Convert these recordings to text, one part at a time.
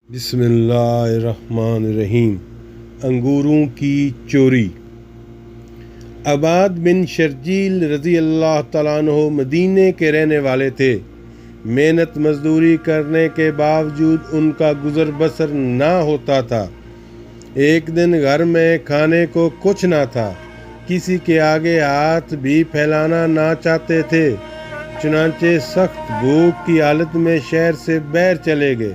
بسم اللہ الرحمن الرحیم۔ انگوروں کی چوری۔ عباد بن شرجیل رضی اللہ تعالیٰ عنہ مدینے کے رہنے والے تھے۔ محنت مزدوری کرنے کے باوجود ان کا گزر بسر نہ ہوتا تھا۔ ایک دن گھر میں کھانے کو کچھ نہ تھا، کسی کے آگے ہاتھ بھی پھیلانا نہ چاہتے تھے، چنانچہ سخت بھوک کی حالت میں شہر سے باہر چلے گئے۔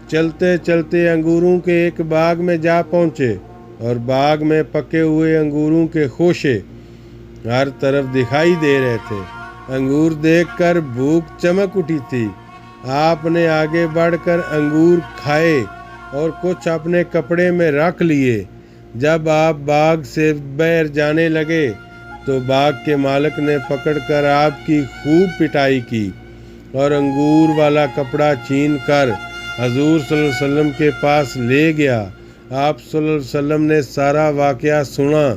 چلتے چلتے انگوروں کے ایک باغ میں جا پہنچے اور باغ میں پکے ہوئے انگوروں کے خوشے ہر طرف دکھائی دے رہے تھے۔ انگور دیکھ کر بھوک چمک اٹھی تھی۔ آپ نے آگے بڑھ کر انگور کھائے اور کچھ اپنے کپڑے میں رکھ لیے۔ جب آپ باغ سے باہر جانے لگے تو باغ کے مالک نے پکڑ کر آپ کی خوب پٹائی کی اور انگور والا کپڑا چھین کر حضور صلی اللہ علیہ وسلم کے پاس لے گیا۔ آپ صلی اللہ علیہ وسلم نے سارا واقعہ سنا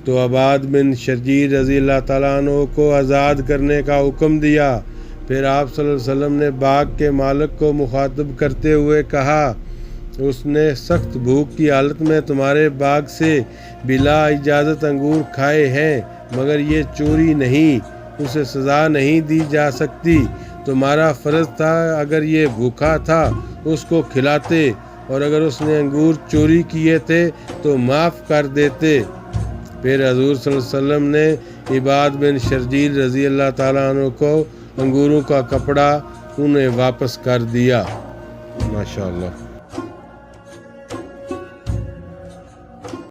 تو عباد بن شرجیل رضی اللہ تعالیٰ عنہ کو آزاد کرنے کا حکم دیا۔ پھر آپ صلی اللہ علیہ وسلم نے باغ کے مالک کو مخاطب کرتے ہوئے کہا، اس نے سخت بھوک کی حالت میں تمہارے باغ سے بلا اجازت انگور کھائے ہیں، مگر یہ چوری نہیں، اسے سزا نہیں دی جا سکتی۔ تمہارا فرض تھا اگر یہ بھوکا تھا اس کو کھلاتے، اور اگر اس نے انگور چوری کیے تھے تو معاف کر دیتے۔ پھر حضور صلی اللہ علیہ وسلم نے عباد بن شرجیل رضی اللہ تعالیٰ عنہ کو انگوروں کا کپڑا انہیں واپس کر دیا۔ ماشاءاللہ۔